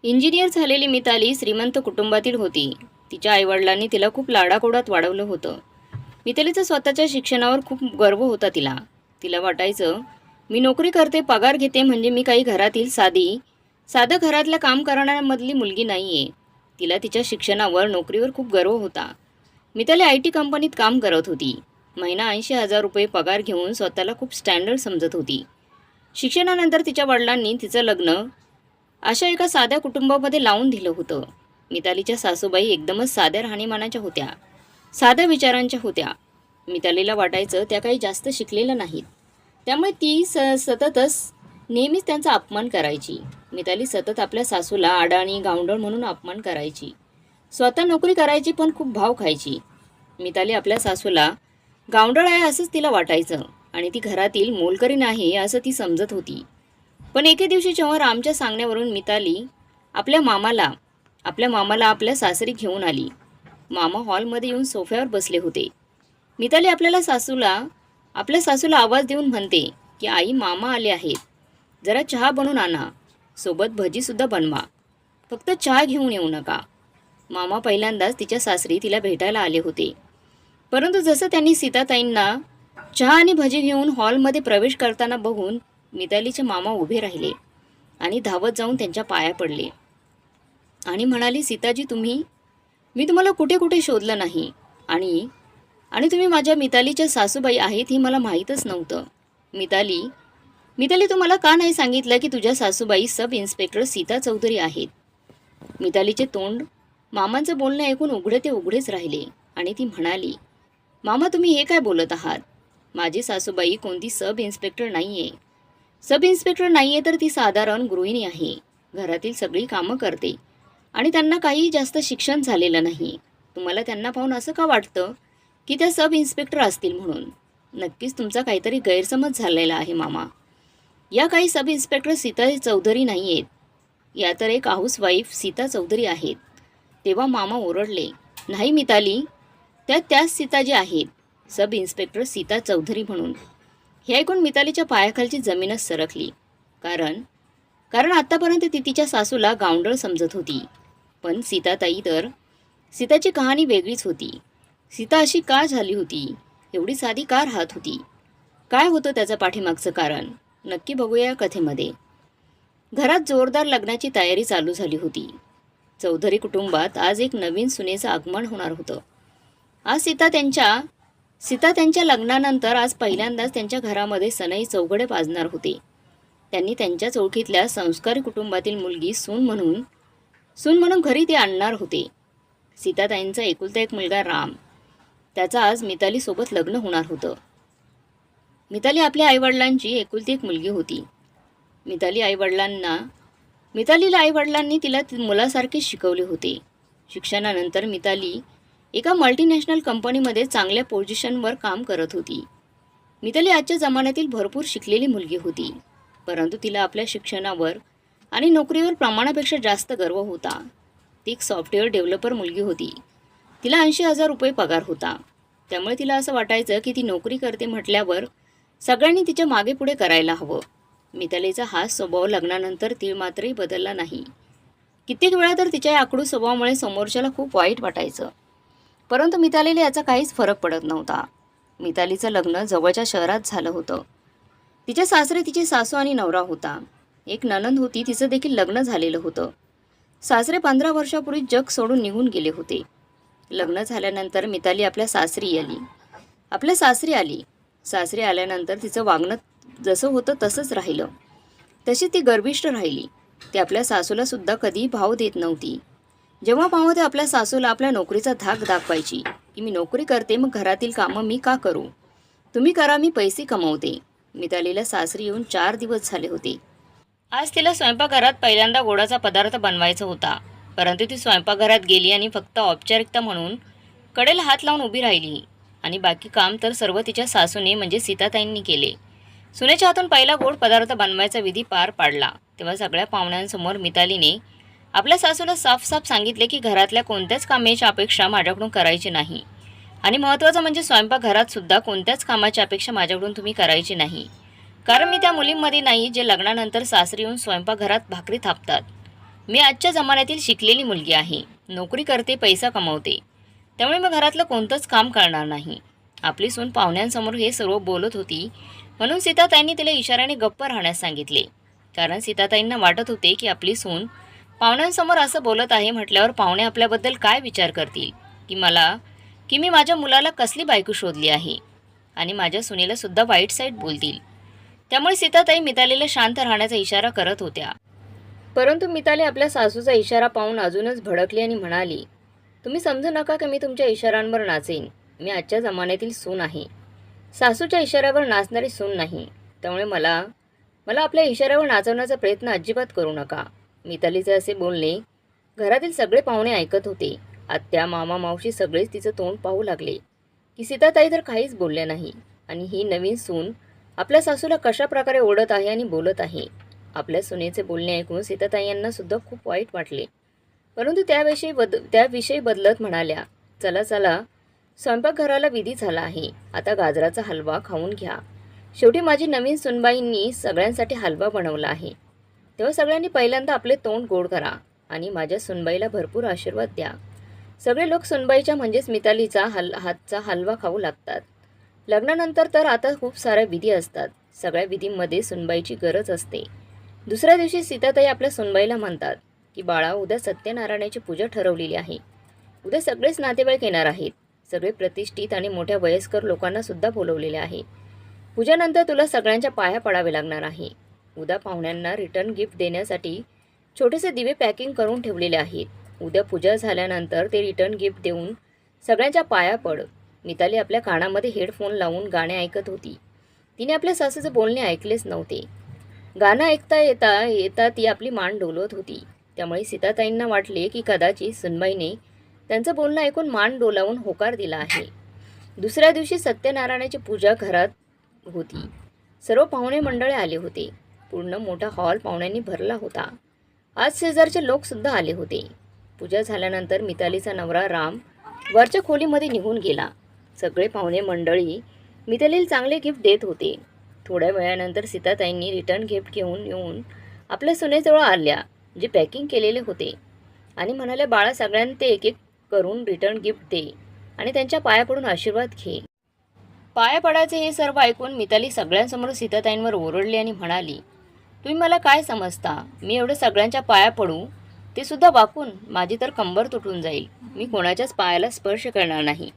Engineer झालेली मिताली श्रीमंत कुटुंबातील होती. तिच्या आईवडिलांनी तिला खूप लाडाकोडात वाढवलं होतं. मितालीचं स्वतःच्या शिक्षणावर खूप गर्व होता तिला. तिला वाटायचं, मी नोकरी करते, पगार घेते, म्हणजे मी काही घरातील साधं घरातलं काम करणाऱ्यांमधली मुलगी नाही आहे. तिला तिच्या शिक्षणावर, नोकरीवर खूप गर्व होता. मिताली IT कंपनीत काम करत होती. महिना 80,000 रुपये पगार घेऊन स्वतःला खूप स्टँडर्ड समजत होती. शिक्षणानंतर तिच्या वडिलांनी तिचं लग्न अशा एका साध्या कुटुंबामध्ये लावून दिलं होतं. मितालीच्या सासूबाई एकदमच साध्या राहणीमानाच्या होत्या, साध्या विचारांच्या होत्या. मितालीला वाटायचं त्या काही जास्त शिकलेल्या नाहीत. त्यामुळे ती सततच नेहमीच त्यांचा अपमान करायची. मिताली सतत आपल्या सासूला अडाणी, गावंढळ म्हणून अपमान करायची. स्वतः नोकरी करायची पण खूप भाव खायची. मिताली आपल्या सासूला गावंढळ आहे असंच तिला वाटायचं आणि ती घरातील मोलकरीण आहे असं ती समजत होती. पण एके दिवशी जेव्हा रामच्या सांगण्यावरून मिताली आपल्या मामाला आपल्या सासरी घेऊन आली. मामा हॉलमध्ये येऊन सोफ्यावर बसले होते. मिताली आपल्या सासूला आवाज देऊन म्हणते की आई, मामा आले आहेत, जरा चहा बनवून आणा, सोबत भजीसुद्धा बनवा, फक्त चहा घेऊन येऊ नका. मामा पहिल्यांदाच तिच्या सासरी तिला भेटायला आले होते. परंतु जसं त्यांनी सीताताईंना चहा आणि भजी घेऊन हॉलमध्ये प्रवेश करताना बघून मितालीचे मामा उभे राहिले आणि धावत जाऊन त्यांच्या पाया पडले आणि म्हणाले, सीताजी, मी तुम्हाला कुठे कुठे शोधलं नाही आणि तुम्ही माझ्या मितालीच्या सासूबाई आहेत हे मला माहीतच नव्हतं. मिताली, तुम्हाला का नाही सांगितलं की तुझ्या सासूबाई सब इन्स्पेक्टर सीता चौधरी आहेत? मितालीचे तोंड मामांचं बोलणं ऐकून उघडे ते उघडेच राहिले आणि ती म्हणाली, मामा, तुम्ही हे काय बोलत आहात? माझी सासूबाई कोणती सब इन्स्पेक्टर नाही आहे. सब इन्स्पेक्टर नाही आहे तर ती साधारण गृहिणी आहे. घरातील सगळी कामं करते आणि त्यांना काही जास्त शिक्षण झालेलं नाही. तुम्हाला त्यांना पाहून असं का वाटतं की त्या सब इन्स्पेक्टर असतील म्हणून? नक्कीच तुमचा काहीतरी गैरसमज झालेला आहे मामा. या काही सब इन्स्पेक्टर सीता चौधरी नाही आहेत. या तर एक हाऊसवाईफ सीता चौधरी आहेत. तेव्हा मामा ओरडले, नाही मिताली, त्याच सीताजी आहेत, सब इन्स्पेक्टर सीता चौधरी म्हणून. हे ऐकून मितालीच्या पायाखालची जमीनच सरकली. कारण आत्तापर्यंत ती तिच्या सासूला गावंढळ समजत होती. पण सीताची कहाणी वेगळीच होती. सीता अशी का झाली होती? एवढी साधी का राहत होती? काय होतं त्याचं पाठीमागचं कारण? नक्की बघूया कथेमध्ये. घरात जोरदार लग्नाची तयारी चालू झाली होती. चौधरी कुटुंबात आज एक नवीन सुनेचं आगमन होणार होतं. आज सीता त्यांच्या लग्नानंतर आज पहिल्यांदाच त्यांच्या घरामध्ये सनई चौघडे पाजणार होते. त्यांनी त्यांच्याच ओळखीतल्या संस्कारी कुटुंबातील मुलगी सून म्हणून घरी ते आणणार होते. सीताताईंचा एकुलता एक मुलगा राम, त्याचा आज मितालीसोबत लग्न होणार होतं. मिताली आपल्या आईवडिलांची एकुलती एक मुलगी होती. मितालीला आईवडिलांनी तिला मुलासारखे शिकवले होते. शिक्षणानंतर मिताली एका मल्टीनॅशनल कंपनीमध्ये चांगल्या पोझिशनवर काम करत होती. मिताली आजच्या जमान्यातील भरपूर शिकलेली मुलगी होती. परंतु तिला आपल्या शिक्षणावर आणि नोकरीवर प्रमाणापेक्षा जास्त गर्व होता. ती एक सॉफ्टवेअर डेव्हलपर मुलगी होती. तिला 80,000 रुपये पगार होता. त्यामुळे तिला असं वाटायचं की ती नोकरी करते म्हटल्यावर सगळ्यांनी तिच्या मागे पुढे करायला हवं. मितालीचा हा स्वभाव लग्नानंतर ती मात्रही बदलला नाही. कित्येक वेळा तर तिच्या या आकडू स्वभावामुळे समोरच्याला खूप वाईट वाटायचं. परंतु मितालीला याचा काहीच फरक पडत नव्हता. मितालीचं लग्न जवळच्या शहरात झालं होतं. तिच्या सासरे तिचे सासू आणि नवरा होता. एक नणंद होती, तिचं देखील लग्न झालेलं होतं. सासरे 15 वर्षापूर्वी जग सोडून निघून गेले होते. लग्न झाल्यानंतर मिताली आपल्या सासरी आली. सासरी आल्यानंतर तिचं वागणं जसं होतं तसंच राहिलं. तशी ती गर्विष्ठ राहिली. ती आपल्या सासूला सुद्धा कधीही भाव देत नव्हती. जेव्हा पाहू ते आपल्या सासूला आपल्या नोकरीचा धाक दाखवायची की मी नोकरी करते, मग घरातील कामं मी का करू? तुम्ही करा, मी पैसे कमवते. मितालीला सासरी येऊन 4 दिवस झाले होते. आज तिला स्वयंपाकघरात पहिल्यांदा गोडाचा पदार्थ बनवायचा होता. परंतु ती स्वयंपाकघरात गेली आणि फक्त औपचारिकता म्हणून कडेला हात लावून उभी राहिली आणि बाकी काम तर सर्व तिच्या सासूने म्हणजे सीताताईंनी केले. सुनेच्या हातून पहिला गोड पदार्थ बनवायचा विधी पार पाडला तेव्हा सगळ्या पाहुण्यांसमोर मितालीने आपल्या सासूला साफ सांगितले की घरातल्या कोणत्याच कामाची अपेक्षा माझ्याकडून करायची नाही आणि महत्त्वाचं म्हणजे स्वयंपाकघरात सुद्धा कोणत्याच कामाची अपेक्षा माझ्याकडून तुम्ही करायची नाही. कारण मी त्या मुलींमध्ये नाही जे लग्नानंतर सासरी येऊन स्वयंपाकघरात भाकरी थापतात. मी आजच्या जमान्यातील शिकलेली मुलगी आहे. नोकरी करते, पैसा कमवते. त्यामुळे मी घरातलं कोणतंच काम करणार नाही. आपली सून पाहुण्यांसमोर हे सर्व बोलत होती म्हणून सीताताईंनी तिला इशाऱ्याने गप्प राहण्यास सांगितले. कारण सीताताईंना वाटत होते की आपली सून पाहुण्यांसमोर असं बोलत आहे म्हटल्यावर पाहुणे आपल्याबद्दल काय विचार करतील, की मी माझ्या मुलाला कसली बायको शोधली आहे आणि माझ्या सुनेला सुद्धा वाईट साईड बोलतील. त्यामुळे सीताताई मितालीला शांत राहण्याचा इशारा करत होत्या. परंतु मिताली आपल्या सासूचा इशारा पाहून अजूनच भडकली आणि म्हणाली, तुम्ही समजू नका की मी तुमच्या इशाऱ्यांवर नाचेन. मी आजच्या जमान्यातील सून आहे, सासूच्या इशाऱ्यावर नाचणारी सून नाही. त्यामुळे मला आपल्या इशाऱ्यावर नाचवण्याचा प्रयत्न अजिबात करू नका. मितालीचे असे बोलणे घरातील सगळे पाहुणे ऐकत होते. आत्या, मामा, मावशी सगळेच तिचं तोंड पाहू लागले की सीताताई तर काहीच बोलल्या नाही आणि ही नवीन सून आपल्या सासूला कशा प्रकारे ओढत आहे आणि बोलत आहे. आपल्या सुनेचे बोलणे ऐकून सीताताई यांना सुद्धा खूप वाईट वाटले. परंतु त्याविषयी बदलत म्हणाल्या, चला चला, स्वयंपाकघराला विधी झाला आहे. आता गाजराचा हलवा खाऊन घ्या. शेवटी माझी नवीन सुनबाईंनी सगळ्यांसाठी हलवा बनवला आहे. तेव्हा सगळ्यांनी पहिल्यांदा आपले तोंड गोड करा आणि माझ्या सुनबाईला भरपूर आशीर्वाद द्या. सगळे लोक सुनबाईच्या म्हणजेच मितालीचा हातचा हलवा खाऊ लागतात. लग्नानंतर तर आता खूप साऱ्या विधी असतात. सगळ्या विधींमध्ये सुनबाईची गरज असते. दुसऱ्या दिवशी सीताताई आपल्या सुनबाईला म्हणतात की बाळा, उद्या सत्यनारायणाची पूजा ठरवलेली आहे. उद्या सगळेच नातेवाईक येणार आहेत. सगळे प्रतिष्ठित आणि मोठ्या वयस्कर लोकांना सुद्धा बोलवलेले आहे. पूजेनंतर तुला सगळ्यांच्या पाया पडावे लागणार आहे. उद्या पाहुण्यांना रिटर्न गिफ्ट देण्यासाठी छोटेसे दिवे पॅकिंग करून ठेवलेले आहेत. उद्या पूजा झाल्यानंतर ते रिटर्न गिफ्ट देऊन सगळ्यांच्या पाया पड. मिताली आपल्या कानामध्ये हेडफोन लावून गाणे ऐकत होती. तिने आपल्या सासूचे बोलणे ऐकलेच नव्हते. गाणं ऐकता येता ती आपली मान डोलवत होती. त्यामुळे सीताताईंना वाटले की कदाचित सुनबाईने त्यांचं बोलणं ऐकून मान डोलावून होकार दिला आहे. दुसऱ्या दिवशी सत्यनारायणाची पूजा घरात होती. सर्व पाहुणे मंडळी आले होते. पूर्ण मोठा हॉल पाहुण्यांनी भरला होता. आज शेजारचे लोकसुद्धा आले होते. पूजा झाल्यानंतर मितालीचा नवरा राम वरच्या खोलीमध्ये निघून गेला. सगळे पाहुणे मंडळी मितालीला चांगले गिफ्ट देत होते. थोड्या वेळानंतर सीताताईंनी रिटर्न गिफ्ट घेऊन येऊन आपल्या सुनेजवळ आल्या, जे पॅकिंग केलेले होते, आणि म्हणाल्या, बाळा, सगळ्यांना ते एक एक करून रिटर्न गिफ्ट दे आणि त्यांच्या पाया पडून आशीर्वाद घे. पाया पडायचे हे सर्व ऐकून मिताली सगळ्यांसमोर सीताताईंवर ओरडली आणि म्हणाली, तुम्ही मला काय समजता? मी एवढे सगळ्यांच्या पाया पडू, ते सुद्धा वाकून? माझी तर कंबर तुटून जाईल. मी कोणाच्याच पायाला स्पर्श करणार नाही,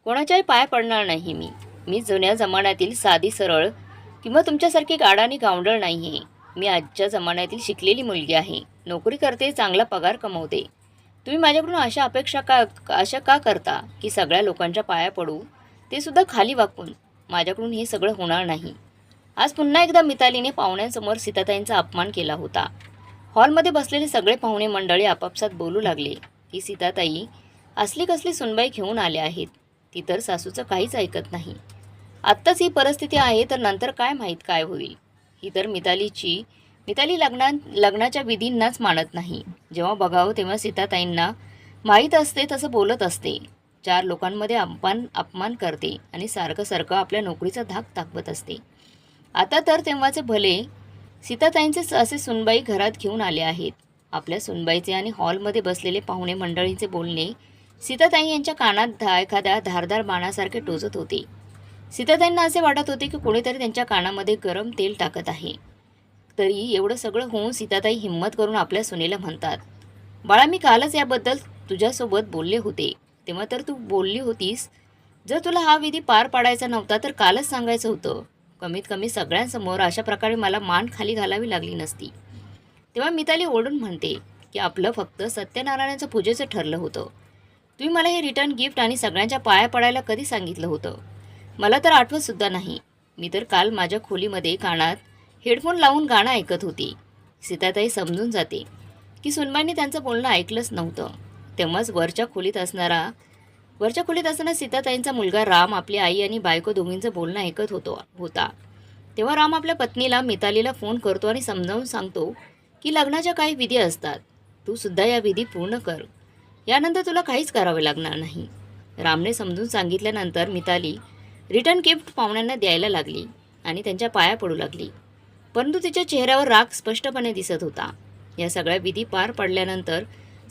कोणाच्याही पाया पडणार नाही. मी जुन्या जमान्यातील साधी सरळ किंवा तुमच्यासारखी गाडानी गावंडळ नाही आहे. मी आजच्या जमान्यातील शिकलेली मुलगी आहे. नोकरी करते, चांगला पगार कमवते. तुम्ही माझ्याकडून अशा का करता की सगळ्या लोकांच्या पाया पडू, ते सुद्धा खाली वाकून? माझ्याकडून हे सगळं होणार नाही. आज पुन्हा एकदा मितालीने पाहुण्यांसमोर सीताताईंचा अपमान केला होता. हॉलमध्ये बसलेले सगळे पाहुणे मंडळी आपापसात बोलू लागले की सीताताई असली कसली सुनबाई घेऊन आल्या आहेत. ती तर सासूचं काहीच ऐकत नाही. आत्ताच ही परिस्थिती आहे, तर नंतर काय माहीत काय होईल. ही तर मिताली लग्नाच्या विधींनाच मानत नाही. जेव्हा बघावं तेव्हा सीताताईंना माहीत असते तसं बोलत असते. 4 लोकांमध्ये अपमान करते आणि सारखं आपल्या नोकरीचा धाक दाखवत असते. आता तर तेव्हाचे भले सीताताईंचे असे सुनबाई घरात घेऊन आले आहेत. आपल्या सुनबाईचे आणि हॉलमध्ये बसलेले पाहुणे मंडळींचे बोलणे सीताताई यांच्या कानात एखाद्या धारदार बाणासारखे टोचत होते. सीताताईंना असे वाटत होते की कोणीतरी त्यांच्या कानामध्ये गरम तेल टाकत आहे. तरी एवढं सगळं होऊन सीताताई हिंमत करून आपल्या सुनेला म्हणतात, बाळा, मी कालच याबद्दल तुझ्यासोबत बोलले होते. तेव्हा तर तू बोलली होतीस, जर तुला हा विधी पार पाडायचा नव्हता तर कालच सांगायचं होतं. कमीत कमी सगळ्यांसमोर अशा प्रकारे मला मान खाली घालावी लागली नसती. तेव्हा मिताली ओरडून म्हणते की आपलं फक्त सत्यनारायणाचं पूजेचं ठरलं होतं. तुम्ही मला हे रिटर्न गिफ्ट आणि सगळ्यांच्या पाया पडायला कधी सांगितलं होतं? मला तर आठवतसुद्धा नाही. मी तर काल माझ्या खोलीमध्ये कानात हेडफोन लावून गाणं ऐकत होती. सीताताई समजून जाते की सुनबाईंनी त्यांचं बोलणं ऐकलंच नव्हतं. तेव्हाच वरच्या खोलीत असणारा सीताताईंचा मुलगा राम आपली आई आणि बायको दोघींचं बोलणं ऐकत होता. तेव्हा राम आपल्या पत्नीला मितालीला फोन करतो आणि समजावून सांगतो की लग्नाच्या काही विधी असतात. तू सुद्धा या विधी पूर्ण कर. यानंतर तुला काहीच करावे लागणार नाही. रामने समजून सांगितल्यानंतर मिताली रिटर्न गिफ्ट पाहुण्यांना द्यायला लागली आणि त्यांच्या पाया पडू लागली. परंतु तिच्या चेहऱ्यावर राग स्पष्टपणे दिसत होता. या सगळ्या विधी पार पडल्यानंतर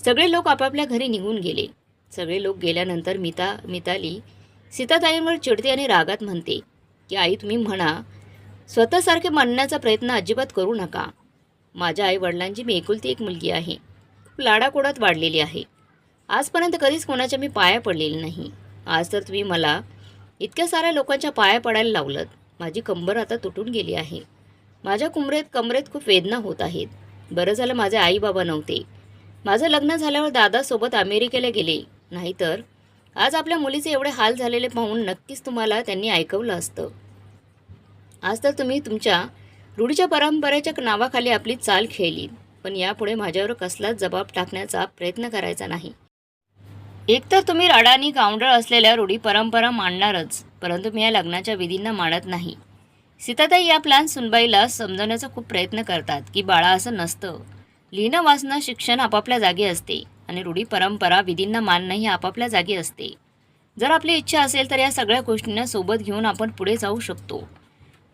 सगळे लोक आपापल्या घरी निघून गेले. सगळे लोक गेल्यानंतर मिताली सीताताईंवर चिडते आणि रागात म्हणते की आई, तुम्ही म्हणा, स्वतःसारखे म्हणण्याचा प्रयत्न अजिबात करू नका. माझ्या आईवडिलांची मी एकुलती एक मुलगी आहे. खूप लाडाकोडात वाढलेली आहे. आजपर्यंत कधीच कोणाच्या मी पाया पडलेली नाही. आज तर तुम्ही मला इतक्या साऱ्या लोकांच्या पाया पडायला लावलं. माझी कंबर आता तुटून गेली आहे. माझ्या कमरेत खूप वेदना होत आहेत. बरं झालं माझे आई बाबा नव्हते. माझं लग्न झाल्यावर दादासोबत अमेरिकेला गेले, नाहीतर आज आपल्या मुलीचे एवढे हाल झालेले पाहून नक्कीच तुम्हाला त्यांनी ऐकवलं असतं. आज तर तुम्ही तुमच्या रूढीच्या परंपरेच्या नावाखाली आपली चाल खेळली, पण यापुढे माझ्यावर कसलाच जबाब टाकण्याचा प्रयत्न करायचा नाही. एकतर तुम्ही अडाणी गावंढळ असलेल्या रूढी परंपरा मांडणारच, परंतु मी या लग्नाच्या विधींना मानत नाही. सीताताई या प्लॅन सुनबाईला समजवण्याचा खूप प्रयत्न करतात की बाळा, असं नसतं. लिहिणं, वाचणं, शिक्षण आपापल्या जागी असते आणि रूढी परंपरा विधींना मानणं ही आपापल्या जागी असते. जर आपली इच्छा असेल तर या सगळ्या गोष्टींना सोबत घेऊन आपण पुढे जाऊ शकतो,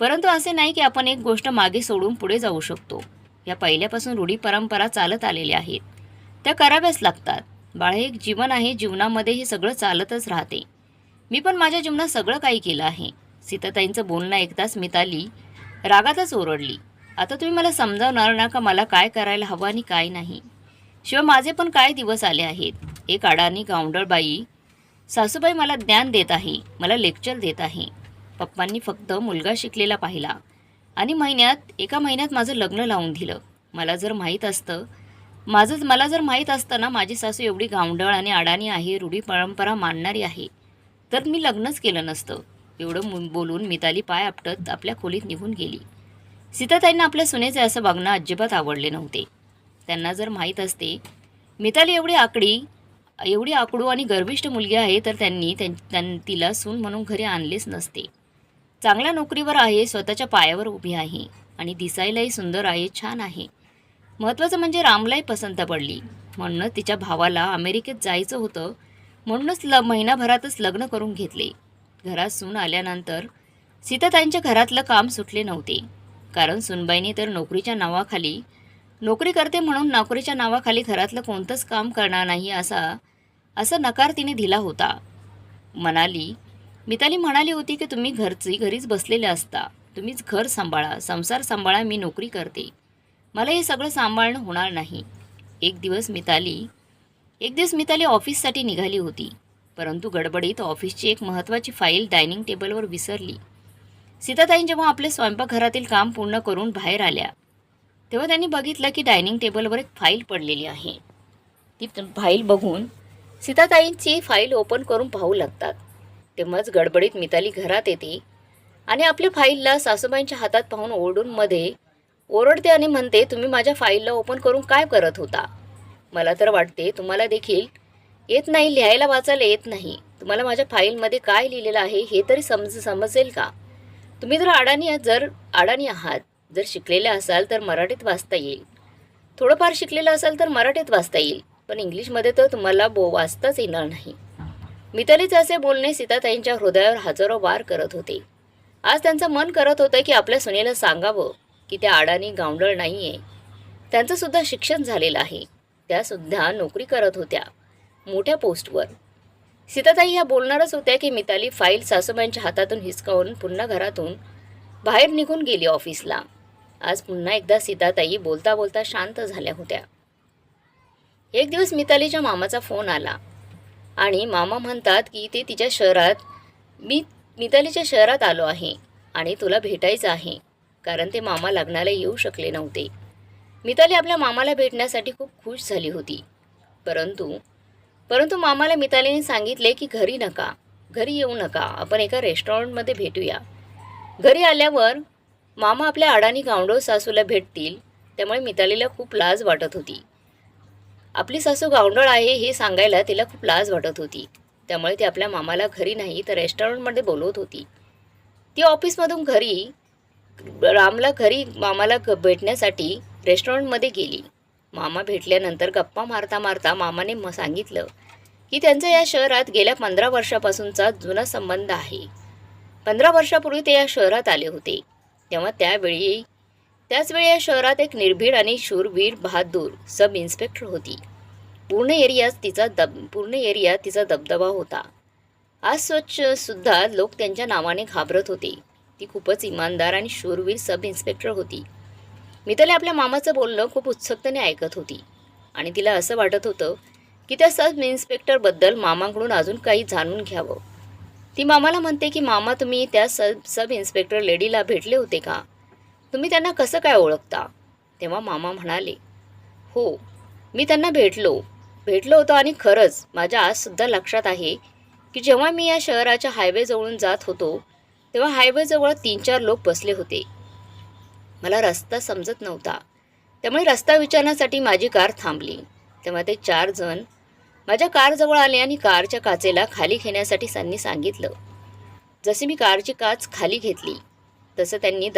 परंतु असे नाही की आपण एक गोष्ट मागे सोडून पुढे जाऊ शकतो. या पहिल्यापासून रूढी परंपरा चालत आलेल्या आहेत, त्या कराव्याच लागतात. बाळ, हे एक जीवन आहे. जीवनामध्ये हे सगळं चालतच राहते. मी पण माझ्या जीवनात सगळं काही केलं आहे. सीताताईंचं बोलणं ऐकताच मिताली रागातच ओरडली. आता तुम्ही मला समजावणार ना का मला काय करायला हवं आणि काय नाही? शिवाय माझे पण काय दिवस आले आहेत. एक अडाणी गावंढळ बाई सासूबाई मला ज्ञान देत आहे, मला लेक्चर देत आहे. पप्पांनी फक्त मुलगा शिकलेला पाहिला आणि एका महिन्यात माझं लग्न लावून दिलं. मला जर माहीत असतं ना माझी सासू एवढी गावंढळ आणि अडाणी आहे, रूढी परंपरा मानणारी आहे, तर मी लग्नच केलं नसतं. एवढं बोलून मिताली पाय आपटत आपल्या खोलीत निघून गेली. सीताताईंना आपल्या सुनेचे असं वागणं अजिबात आवडले नव्हते. त्यांना जर माहीत असते मिताली एवढी आकडू आणि गर्विष्ठ मुलगी आहे, तर त्यांनी तिला सून म्हणून घरी आणलेच नसते. चांगल्या नोकरीवर आहे, स्वतःच्या पायावर उभी आहे आणि दिसायलाही सुंदर आहे, छान आहे. महत्त्वाचं म्हणजे रामलाही पसंत पडली. म्हणूनच तिच्या भावाला अमेरिकेत जायचं होतं, म्हणूनच महिनाभरातच लग्न करून घेतले. घरात सून आल्यानंतर सीताताईंच्या घरातलं काम सुटले नव्हते, कारण सुनबाईने तर नोकरी करते म्हणून नोकरीच्या नावाखाली घरातलं कोणतंच काम करणार नाही असा नकार तिने दिला होता. मिताली म्हणाली होती की तुम्ही घरीच बसलेले असता, तुम्हीच घर सांभाळा, संसार सांभाळा, मी नोकरी करते, मला हे सगळं सांभाळणं होणार नाही. एक दिवस मिताली ऑफिससाठी निघाली होती, परंतु गडबडीत ऑफिसची एक महत्त्वाची फाईल डायनिंग टेबलवर विसरली. सीताताई जेव्हा आपले स्वयंपाकघरातील काम पूर्ण करून बाहेर आल्या, तेव्हा त्यांनी बघितलं की डायनिंग टेबलवर एक फाईल पडलेली आहे. ती फाईल बघून सीताताईंची फाईल ओपन करून पाहू लागतात. तेव्हाच गडबडीत मिताली घरात येते आणि आपल्या फाईलला सासूबाईंच्या हातात पाहून ओरडते आणि म्हणते, तुम्ही माझ्या फाईलला ओपन करून काय करत होता? मला तर वाटते तुम्हाला देखील येत नाही, लिहायला वाचायला येत नाही. तुम्हाला माझ्या फाईलमध्ये काय लिहिलेलं आहे हे तरी समजेल का? तुम्ही जर अडाणी आहात, जर शिकलेले असाल तर मराठीत वाचता येईल, थोडंफार शिकलेलं असाल तर मराठीत वाचता येईल, पण इंग्लिशमध्ये तर तुम्हाला वाचताच येणार नाही. मितालीचे असे बोलणे सीताताईंच्या हृदयावर हजारो वार करत होते. आज त्यांचं मन करत होतं की आपल्या सुनेला सांगावं की त्या अडाणी गावंढळ नाही आहे. त्यांचंसुद्धा शिक्षण झालेलं आहे, त्यासुद्धा नोकरी करत होत्या मोठ्या पोस्टवर. सीताताई ह्या बोलणारच होत्या की मिताली फाईल सासूबाईंच्या हातातून हिसकावून पुन्हा घरातून बाहेर निघून गेली ऑफिसला. आज पुन्हा एकदा सीताताई बोलता बोलता शांत झाल्या होत्या. एक दिवस मितालीच्या मामाचा फोन आला आणि मामा म्हणतात की ते मी मितालीच्या शहरात आलो आहे आणि तुला भेटायचं आहे, कारण ते मामा लग्नाला येऊ शकले नव्हते. मिताली आपल्या मामाला भेटण्यासाठी खूप खुश झाली होती, परंतु मामाला मितालीने सांगितले की घरी येऊ नका, आपण एका रेस्टॉरंटमध्ये भेटूया. घरी आल्यावर मामा आपल्या अडाणी गावंढळ सासूला भेटतील, त्यामुळे मितालीला खूप लाज वाटत होती. आपली सासू गावंढळ आहे हे सांगायला तिला खूप लाज वाटत होती, त्यामुळे ती आपल्या मामाला घरी नाही तर रेस्टॉरंटमध्ये बोलवत होती. ती ऑफिसमधून मामाला भेटण्यासाठी रेस्टॉरंटमध्ये गेली. मामा भेटल्यानंतर गप्पा मारता मारता मामाने सांगितलं की त्यांचा या शहरात गेल्या 15 वर्षापासूनचा जुना संबंध आहे. 15 वर्षापूर्वी ते या शहरात आले होते, तेव्हा त्यावेळी त्याचवेळी या शहरात एक निर्भीड आणि शूरवीर बहादूर सब इन्स्पेक्टर होती. पूर्ण एरियात तिचा दबदबा होता. आज स्वच्छ सुद्धा लोक त्यांच्या नावाने घाबरत होते. ती खूपच इमानदार आणि शूरवीर सब इन्स्पेक्टर होती. मिताली आपल्या मामाचं बोलणं खूप उत्सुकतेने ऐकत होती आणि तिला असं वाटत होतं की त्या सब इन्स्पेक्टरबद्दल मामाकडून अजून काही जाणून घ्यावं. ती मामाला म्हणते की मामा, तुम्ही त्या सब इन्स्पेक्टर लेडीला भेटले होते का? तुम्ही त्यांना कसं काय ओळखता? तेव्हा मामा म्हणाले, हो, मी त्यांना भेटलो होतो आणि खरंच माझ्या आजसुद्धा लक्षात आहे की जेव्हा मी या शहराच्या हायवेजवळून जात होतो तेव्हा हायवेजवळ 3-4 लोक बसले होते. मला रस्ता समजत नव्हता, त्यामुळे रस्ता विचारण्यासाठी माझी कार थांबली. तेव्हा ते 4 जण माझ्या कारजवळ आले आणि कारच्या काचेला खाली घेण्यासाठी त्यांनी सांगितलं. जशी मी कारची काच खाली घेतली तसं त्यांनी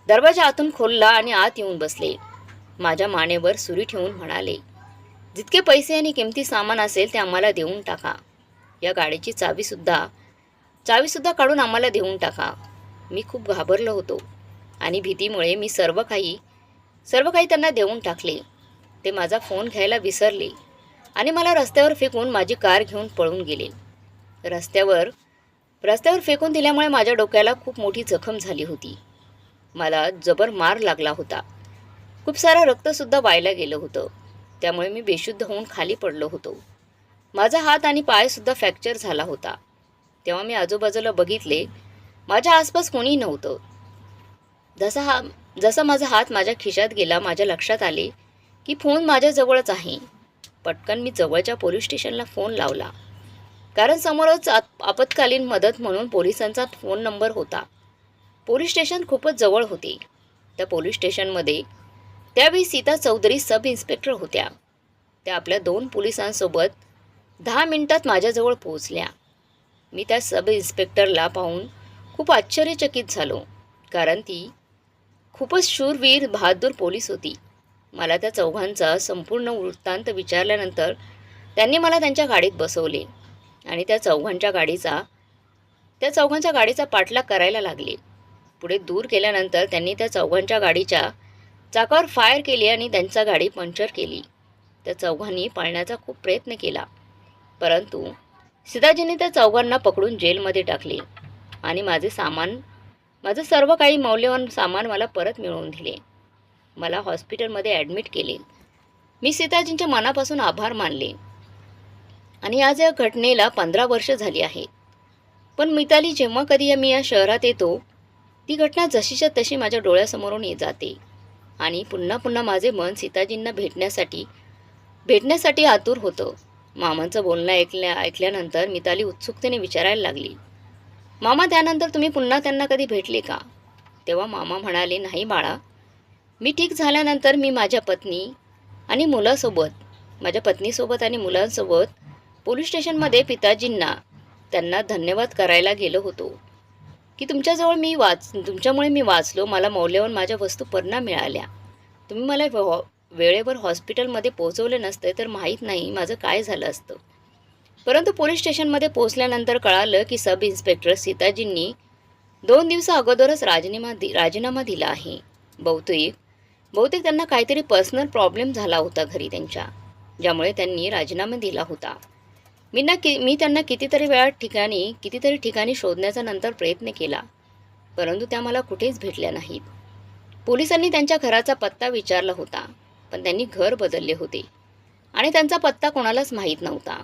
दरवाजा आतून खोलला आणि आत येऊन बसले. माझ्या मानेवर सुरी ठेवून म्हणाले, जितके पैसे आणि किमती सामान असेल ते आम्हाला देऊन टाका. या गाडीची चावीसुद्धा काढून आम्हाला देऊन टाका. मी खूप घाबरलो होतो आणि भीतीमुळे मी सर्व काही त्यांना देऊन टाकले. ते माझा फोन घ्यायला विसरले आणि मला रस्त्यावर फेकून माझी कार घेऊन पळून गेले. रस्त्यावर फेकून दिल्यामुळे माझ्या डोक्याला खूप मोठी जखम झाली होती. मला जबर मार लागला होता. खूप सारं रक्तसुद्धा वाहायला गेलं होतं. त्यामुळे मी बेशुद्ध होऊन खाली पडलो होतो. माझा हात आणि पायसुद्धा फ्रॅक्चर झाला होता. तेव्हा मी आजूबाजूला बघितले. माझ्या आसपास कोणी नव्हतं. जसा माझा हात माझ्या खिशात गेला, माझ्या लक्षात आले की फोन माझ्याजवळच आहे. पटकन मी जवळच्या पोलीस स्टेशनला फोन लावला, कारण समोरच आपत्कालीन मदत म्हणून पोलिसांचा फोन नंबर होता. पोलीस स्टेशन खूपच जवळ होते. त्या पोलीस स्टेशनमध्ये त्यावेळी सीता चौधरी सब इन्स्पेक्टर होत्या. त्या आपल्या 2 पोलिसांसोबत 10 मिनिटात माझ्याजवळ पोहोचल्या. मी त्या सब इन्स्पेक्टरला पाहून खूप आश्चर्यचकित झालो, कारण ती खूपच शूरवीर बहादूर पोलीस होती. मला त्या चौघांचा संपूर्ण वृत्तांत विचारल्यानंतर त्यांनी मला त्यांच्या गाडीत बसवले आणि त्या चौघांच्या गाडीचा पाठलाग करायला लागले. पुढे दूर गेल्यानंतर त्यांनी त्या चौघांच्या गाडीच्या चाकावर फायर केले आणि त्यांचा गाडी पंक्चर केली. त्या चौघांनी पळण्याचा खूप प्रयत्न केला, परंतु सीताजींनी त्या चौघांना पकडून जेलमध्ये टाकले आणि माझं सर्व काही मौल्यवान सामान मला परत मिळवून दिले. मला हॉस्पिटलमध्ये ॲडमिट केले. मी सीताजींचे मनापासून आभार मानले आणि आज या घटनेला 15 वर्ष झाली आहेत. पण मिताली, जेव्हा कधी मी या शहरात येतो ती घटना जशीच्या तशी माझ्या डोळ्यासमोरून येत जाते आणि पुन्हा पुन्हा माझे मन सीताजींना भेटण्यासाठी आतुर होतं. मामांचं बोलणं ऐकल्यानंतर मिताली उत्सुकतेने विचारायला लागली, मामा, त्यानंतर तुम्ही पुन्हा त्यांना कधी भेटले का? तेव्हा मामा म्हणाले, नाही बाळा, मी ठीक झाल्यानंतर मी माझ्या पत्नीसोबत आणि मुलांसोबत पोलीस स्टेशनमध्ये पिताजींना त्यांना धन्यवाद करायला गेलो होतो की तुमच्यामुळे मी वाचलो. मला मौल्यवान माझ्या वस्तू पुन्हा मिळाल्या. तुम्ही मला वेळेवर हॉस्पिटलमध्ये पोहोचवले नसते तर माहीत नाही माझं काय झालं असतं. परंतु पोलीस स्टेशनमध्ये पोहोचल्यानंतर कळालं की सब इन्स्पेक्टर सीताजींनी 2 दिवसा अगोदरच राजीनामा दिला आहे. बहुतेक त्यांना काहीतरी पर्सनल प्रॉब्लेम झाला होता घरी त्यांच्या, ज्यामुळे त्यांनी राजीनामा दिला होता. मी त्यांना कितीतरी ठिकाणी शोधण्याचा नंतर प्रयत्न केला, परंतु त्या मला कुठेच भेटल्या नाहीत. पोलिसांनी त्यांच्या घराचा पत्ता विचारला होता, पण त्यांनी घर बदलले होते आणि त्यांचा पत्ता कोणालाच माहीत नव्हता.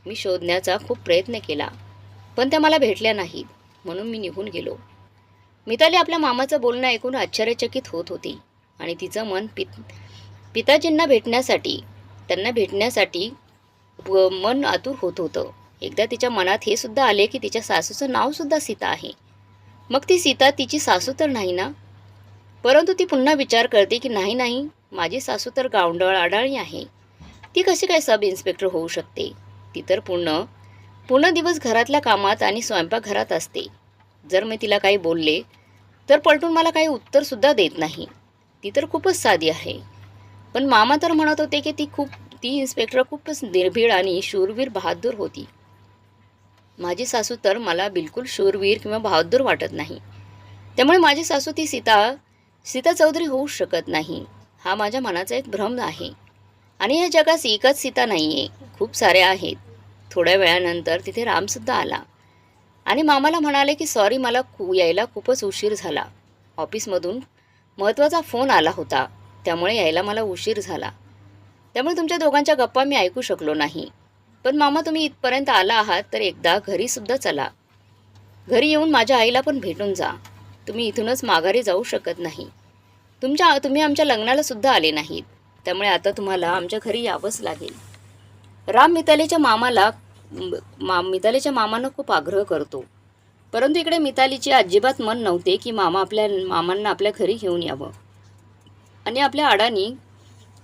मी शोधण्याचा खूप प्रयत्न केला, पण त्या मला भेटल्या नाहीत, म्हणून मी निघून गेलो. मिताली आपल्या मामाचं बोलणं ऐकून आश्चर्यचकित होत होती आणि तिचं मन पिताजींना भेटण्यासाठी मन आतुर होत होतं. एकदा तिच्या मनात हे सुद्धा आले की तिच्या सासूचं नावसुद्धा सीता आहे. मग ती सीता तिची सासू तर नाही ना? परंतु ती पुन्हा विचार करते की नाही, माझी सासू तर अडाणी आहे. ती कशी काय सब इन्स्पेक्टर होऊ शकते? ती तर पूर्ण दिवस घरातल्या कामात आणि स्वयंपाकघरात असते. जर मी तिला काही बोलले तर पलटून मला काही उत्तरसुद्धा देत नाही. ती तर खूपच साधी आहे. पण मामा तर म्हणत होते की ती इन्स्पेक्टर खूपच निर्भीड आणि शूरवीर बहादूर होती. माझी सासू तर मला बिलकुल शूरवीर किंवा बहादूर वाटत नाही. त्यामुळे माझी सासू ती सीता सीता चौधरी होऊ शकत नाही. हा माझ्या मनाचा एक भ्रम आहे. आणि या जगात एकच सीता नाही आहे, खूप साऱ्या आहेत. थोड्या वेळानंतर तिथे रामसुद्धा आला आणि मामाला म्हणाले की सॉरी, मला यायला खूपच उशीर झाला. ऑफिसमधून महत्त्वाचा फोन आला होता, त्यामुळे यायला मला उशीर झाला. त्यामुळे तुमच्या दोघांच्या गप्पा मी ऐकू शकलो नाही. पण मामा, तुम्ही इथपर्यंत आला आहात तर एकदा घरीसुद्धा चला. घरी येऊन माझ्या आईला पण भेटून जा. तुम्ही इथूनच माघारी जाऊ शकत नाही. तुम्ही आमच्या लग्नाला सुद्धा आले नाहीत, त्यामुळे आता तुम्हाला आमच्या घरी यावंच लागेल. राम मितालीच्या मामांना खूप आग्रह करतो, परंतु इकडे मितालीची अजिबात मन नव्हते की मामांना आपल्या घरी घेऊन यावं आणि आपल्या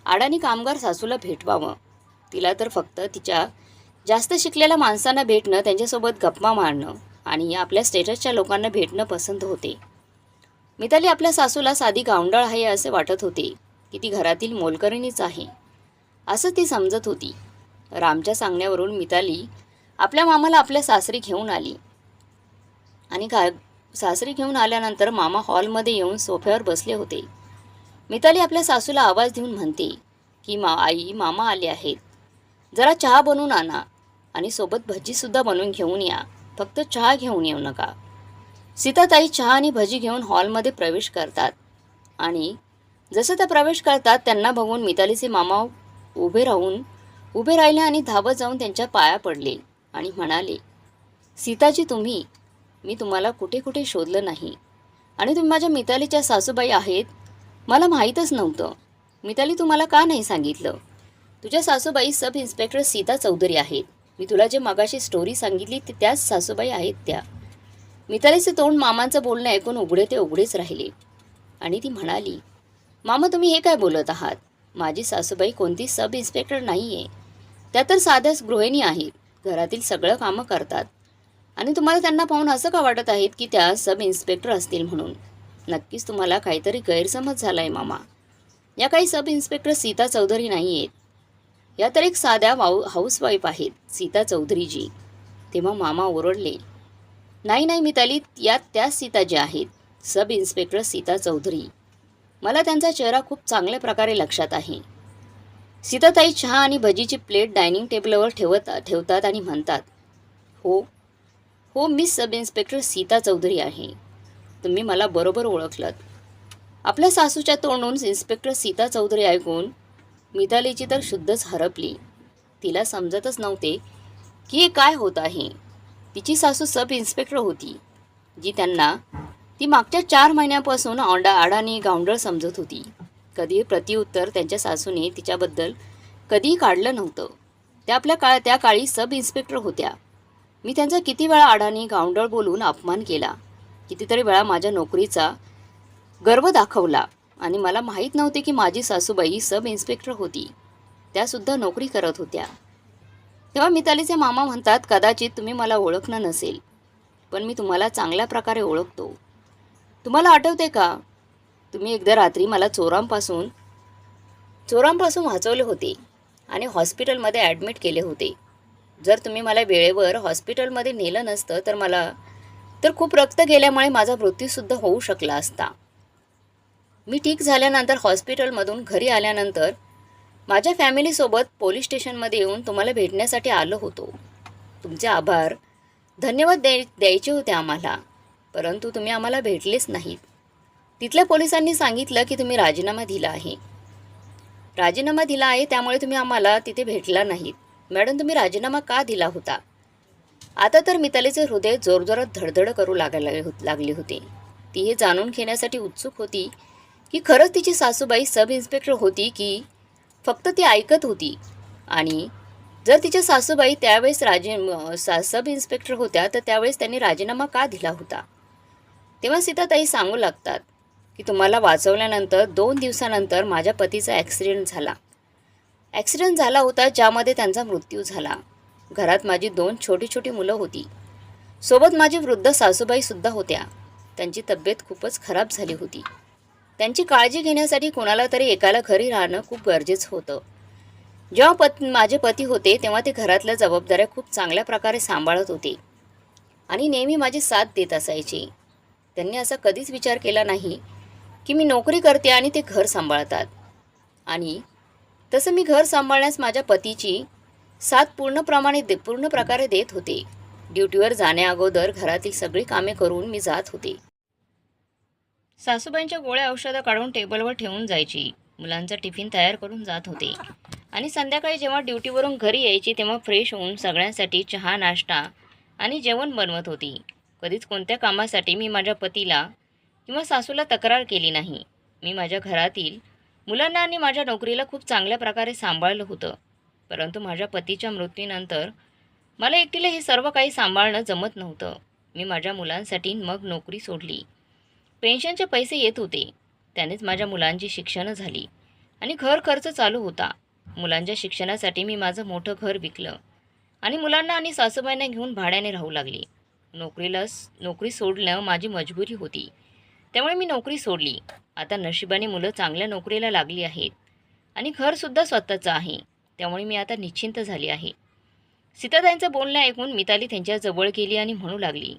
अडाणी कामगार सासूला भेटवावं. तिला तर फक्त तिच्या जास्त शिकलेल्या माणसांना भेटणं, त्यांच्यासोबत गप्पा मारणं आणि आपल्या स्टेटसच्या लोकांना भेटणं पसंत होते. मिताली आपल्या सासूला साधी गावंढळ आहे असे वाटत होते की ती घरातील मोलकरणीच आहे, असं ती समजत होती. रामच्या सांगण्यावरून मिताली आपल्या मामाला आपल्या सासरी घेऊन आली आणि सासरी घेऊन आल्यानंतर मामा हॉलमध्ये येऊन सोफ्यावर बसले होते. मिताली आपल्या सासूला आवाज देऊन म्हणते की आई, मामा आले आहेत, जरा चहा बनवून आणा आणि सोबत भजीसुद्धा बनवून घेऊन या, फक्त चहा घेऊन येऊ नका. सीताताई चहा आणि भजी घेऊन हॉलमध्ये प्रवेश करतात आणि जसं त्या प्रवेश करतात त्यांना बघून मितालीचे मामा उभे राहिले आणि धावत जाऊन त्यांच्या पाया पडले आणि म्हणाले, सीताजी, मी तुम्हाला कुठे कुठे शोधलं नाही आणि तुम्ही माझ्या मितालीच्या सासूबाई आहेत, मला माहीतच नव्हतं. मिताली, तुम्हाला का नाही सांगितलं? तुझ्या सासूबाई सब इन्स्पेक्टर सीता चौधरी आहेत. मी तुला जे मगाशी स्टोरी सांगितली त्याच सासूबाई आहेत त्या. मितालीचे तोंड मामांचं बोलणं ऐकून उघडे ते उघडेच राहिले आणि ती म्हणाली, मामा, तुम्ही हे काय बोलत आहात? माझी सासूबाई कोणती सब इन्स्पेक्टर नाही आहे. त्या तर साध्याच गृहिणी आहेत, घरातील सगळं कामं करतात आणि तुम्हाला त्यांना पाहून असं का वाटत आहेत की त्या सब इन्स्पेक्टर असतील म्हणून? नक्कीच तुम्हाला काहीतरी गैरसमज झाला आहे मामा. या काही सब इन्स्पेक्टर सीता चौधरी नाही आहेत. या तर एक साध्या हाऊसवाईफ आहेत, सीता चौधरीजी. तेव्हा मामा ओरडले, नाही मिताली, या त्याच सीताजी आहेत, सब इन्स्पेक्टर सीता चौधरी. मला त्यांचा चेहरा खूप चांगल्या प्रकारे लक्षात आहे. सीताताई चहा आणि भजीची प्लेट डायनिंग टेबलवर ठेवतात आणि म्हणतात, हो, miss sub inspector Sita Chaudhary आहे. तुम्ही मला बरोबर ओळखलत. आपल्या सासूच्या तोंडून इन्स्पेक्टर सीता चौधरी ऐकून मितालीची तर शुद्धच हरपली. तिला समजतच नव्हते की हे काय होत आहे. तिची सासू सब इन्स्पेक्टर होती, जी ती मागच्या 4 महिन्यापासून अडाणी गावंढळ समजत होती. कधी प्रतिउत्तर त्यांच्या सासूने तिच्याबद्दल कधीही काढलं नव्हतं. त्या काळी सब इन्स्पेक्टर होत्या. मी त्यांचा किती वेळा अडाणी गावंढळ बोलून अपमान केला, कितीतरी वेळा माझ्या नोकरीचा गर्व दाखवला आणि मला माहीत नव्हते की माझी सासूबाई सब इन्स्पेक्टर होती. त्यासुद्धा नोकरी करत होत्या. तेव्हा मितालीचे मामा म्हणतात, कदाचित तुम्ही मला ओळखलं नसेल, पण मी तुम्हाला चांगल्या प्रकारे ओळखतो. तुम्हाला आठवते का, तुम्ही एकदा रात्री मला चोरांपासून वाचवले होते आणि हॉस्पिटलमध्ये ॲडमिट केले होते. जर तुम्ही मला वेळेवर हॉस्पिटलमध्ये नेलं नसतं तर खूप रक्त गेल्यामुळे माझा मृत्यूसुद्धा होऊ शकला असता. मी ठीक झाल्यानंतर हॉस्पिटलमधून घरी आल्यानंतर माझ्या फॅमिलीसोबत पोलीस स्टेशनमध्ये येऊन तुम्हाला भेटण्यासाठी आलो होतो. तुमचे आभार, धन्यवाद द्यायचे होते आम्हाला, परंतु तुम्ही आम्हाला भेटलेच नाहीत. तिथल्या पोलिसांनी सांगितलं की तुम्ही राजीनामा दिला आहे, त्यामुळे तुम्ही आम्हाला तिथे भेटला नाहीत. मॅडम, तुम्ही राजीनामा का दिला होता? आता तर मितालीचे हृदय जोरजोरात धडधड करू लागले होते. ती हे जाणून घेण्यासाठी उत्सुक होती की खरंच तिची सासूबाई सब इन्स्पेक्टर होती की फक्त ती ऐकत होती, आणि जर तिच्या सासूबाई त्यावेळेस सब इन्स्पेक्टर होत्या तर त्यावेळेस त्यांनी राजीनामा का दिला होता? तेव्हा सीताताई सांगू लागतात की तुम्हाला वाचवल्यानंतर 2 दिवसानंतर माझ्या पतीचा ॲक्सिडेंट झाला होता, ज्यामध्ये त्यांचा मृत्यू झाला. घरात माझी 2 छोटी मुलं होती. सोबत माझी वृद्ध सासूबाईसुद्धा होत्या. त्यांची तब्येत खूपच खराब झाली होती. त्यांची काळजी घेण्यासाठी कोणाला तरी एकाला घरी राहणं खूप गरजेचं होतं. जेव्हा माझे पती होते तेव्हा ते घरातल्या जबाबदाऱ्या खूप चांगल्या प्रकारे सांभाळत होते आणि नेहमी माझी साथ देत असायचे. त्यांनी असा कधीच विचार केला नाही की मी नोकरी करते आणि ते घर सांभाळतात. आणि तसं मी घर सांभाळण्यास माझ्या पतीची साथ पूर्ण प्रकारे देत होते. ड्युटीवर जाण्याअगोदर घरातील सगळी कामे करून मी जात होते. सासूबाईंच्या गोळ्या औषधं काढून टेबलवर ठेवून जायची. मुलांचा टिफिन तयार करून जात होते. आणि संध्याकाळी जेव्हा ड्युटीवरून घरी यायची तेव्हा फ्रेश होऊन सगळ्यांसाठी चहा, नाश्ता आणि जेवण बनवत होती. कधीच कोणत्या कामासाठी मी माझ्या पतीला किंवा सासूला तक्रार केली नाही. मी माझ्या घरातील मुलांना आणि माझ्या नोकरीला खूप चांगल्या प्रकारे सांभाळलं होतं. परंतु माझ्या पतीच्या मृत्यूनंतर मला एकटीला हे सर्व काही सांभाळणं जमत नव्हतं. मी माझ्या मुलांसाठी मग नोकरी सोडली. पेन्शनचे पैसे येत होते. त्यानेच माझ्या मुलांची शिक्षणं झाली आणि घर खर्च चालू होता. मुलांच्या शिक्षणासाठी मी माझं मोठं घर विकलं आणि मुलांना आणि सासूबाईंना घेऊन भाड्याने राहू लागली. नोकरी सोडणं माझी मजबुरी होती. त्यामुळे मी नोकरी सोडली. आता नशिबाने मुलं चांगल्या नोकरीला लागली आहेत आणि घरसुद्धा स्वतःचं आहे. त्यामुळे मी आता निश्चिंत झाली आहे. सीताताईंचं बोलणं ऐकून मिताली त्यांच्या जवळ गेली आणि म्हणू लागली,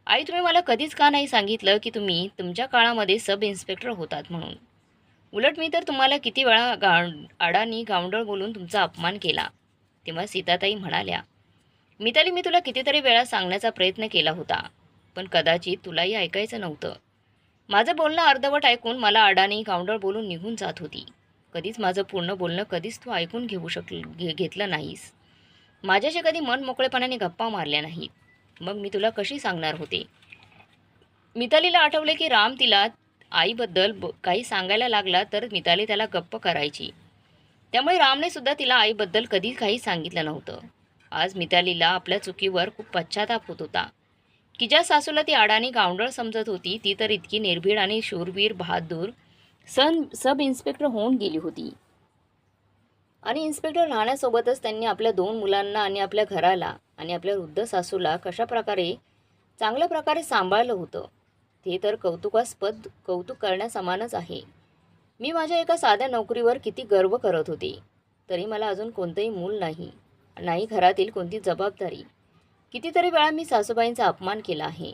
आई, तुम्ही मला कधीच का नाही सांगितलं की तुम्ही तुमच्या काळामध्ये सब इन्स्पेक्टर होतात म्हणून. उलट मी तर तुम्हाला किती वेळा अडाणी गावंढळ बोलून तुमचा अपमान केला. तेव्हा सीताताई म्हणाल्या, मिताली, मी तुला कितीतरी वेळा सांगण्याचा प्रयत्न केला होता, पण कदाचित तुलाही ऐकायचं नव्हतं. माझं बोलणं अर्धवट ऐकून मला अडाणी गावंढळ बोलून निघून जात होती. कधीच माझं पूर्ण बोलणं कधीच तू ऐकून घेतलं नाहीस. माझ्याशी कधी मन मोकळेपणाने गप्पा मारल्या नाहीत. मग मी तुला कशी सांगणार होते. मितालीला आठवले की राम तिला आईबद्दल काही सांगायला लागला तर मिताली त्याला गप्प करायची. त्यामुळे रामने सुद्धा तिला आईबद्दल कधी काही सांगितलं नव्हतं. आज मितालीला आपल्या चुकीवर खूप पश्चाताप होत होता की ज्या सासूला ती अडाणी गावंढळ समजत होती ती तर इतकी निर्भीड आणि शूरवीर बहादूर सब इन्स्पेक्टर होऊन गेली होती. आणि इन्स्पेक्टर राहण्यासोबतच त्यांनी आपल्या 2 मुलांना आणि आपल्या घराला आणि आपल्या वृद्ध सासूला चांगल्या प्रकारे सांभाळलं होतं. ते तर कौतुक करण्यासमानच आहे. मी माझ्या एका साध्या नोकरीवर किती गर्व करत होते. तरी मला अजून कोणतंही मूल नाही घरातील कोणती जबाबदारी. कितीतरी वेळा मी सासूबाईंचा अपमान केला आहे.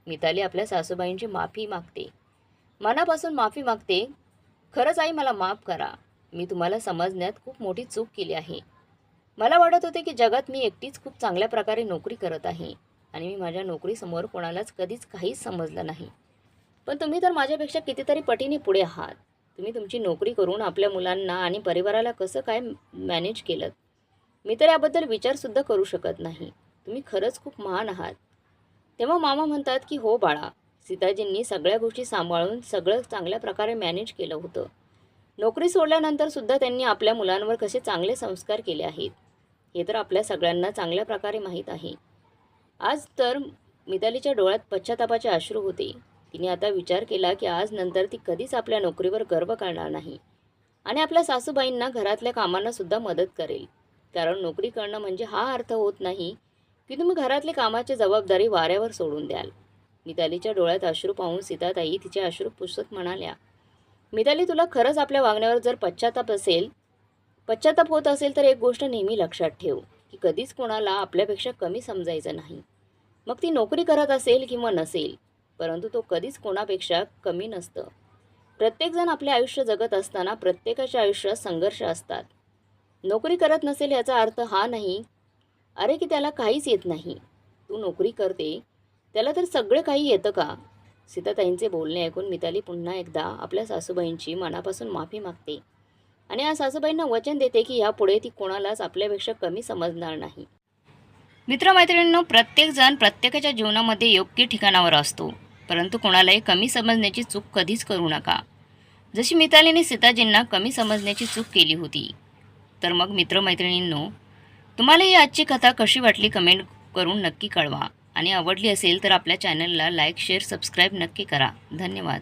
मिताली आपल्या सासूबाईंची माफी मागते, मनापासून माफी मागते. खरंच आई, मला माफ करा. मी तुम्हाला समजण्यात खूप मोठी चूक केली आहे. मला वाटत होते की जगात मी एकटीच खूप चांगल्या प्रकारे नोकरी करत आहे आणि मी माझ्या नोकरीसमोर कोणालाच कधीच काहीच समजलं नाही. पण तुम्ही तर माझ्यापेक्षा कितीतरी पटीने पुढे आहात. तुम्ही तुमची नोकरी करून आपल्या मुलांना आणि परिवाराला कसं काय मॅनेज केलं, मी तर याबद्दल विचारसुद्धा करू शकत नाही. तुम्ही खरंच खूप महान आहात. तेव्हा मामा म्हणतात की हो बाळा, सीताजींनी सगळ्या गोष्टी सांभाळून सगळं चांगल्या प्रकारे मॅनेज केलं होतं. नोकरी सोडल्यानंतर सुद्धा त्यांनी आपल्या मुलांवर कसे चांगले संस्कार केले आहेत हे तर आपल्या सगळ्यांना चांगल्या प्रकारे माहीत आहे. आज तर मितालीच्या डोळ्यात पश्चातापाचे अश्रू होते. तिने आता विचार केला की आज नंतर ती कधीच आपल्या नोकरीवर गर्व करणार नाही आणि आपल्या सासूबाईंना घरातल्या कामांना सुद्धा मदत करेल. कारण नोकरी करणं म्हणजे हा अर्थ होत नाही की तुम्ही घरातली कामाची जबाबदारी वाऱ्यावर सोडून द्याल. मितालीच्या डोळ्यात अश्रू पाहून सीताताई तिचे अश्रू पुसत म्हणाल्या, मिताली, तुला खरंच आपल्या वागण्यावर जर पश्चाताप होत असेल तर एक गोष्ट नेहमी लक्षात ठेव की कधीच कोणाला आपल्यापेक्षा कमी समजायचं नाही. मग ती नोकरी करत असेल किंवा नसेल, परंतु तो कधीच कोणापेक्षा कमी नसतं. प्रत्येकजण आपले आयुष्य जगत असताना प्रत्येकाच्या आयुष्यात संघर्ष असतात. नोकरी करत नसेल याचा अर्थ हा नाही अरे की त्याला काहीच येत नाही. तू नोकरी करते त्याला तर सगळे काही येतं का. सीताताईंचे बोलणे ऐकून मिताली पुन्हा एकदा आपल्या सासूबाईंची मनापासून माफी मागते आणि या सासूबाईंना वचन देते की यापुढे ती कोणालाच आपल्यापेक्षा कमी समजणार नाही. मित्रमैत्रिणींनो, प्रत्येकजण प्रत्येकाच्या जीवनामध्ये योग्य ठिकाणावर असतो, परंतु कोणालाही कमी समजण्याची चूक कधीच करू नका. जशी मितालीने सीताजींना कमी समजण्याची चूक केली होती. तर मग मित्रमैत्रिणींनो, तुम्हाला ही आजची कथा कशी वाटली कमेंट करून नक्की कळवा आणि आवडली असेल तर आपल्या चॅनलला लाईक, शेअर, सबस्क्राईब नक्की करा. धन्यवाद.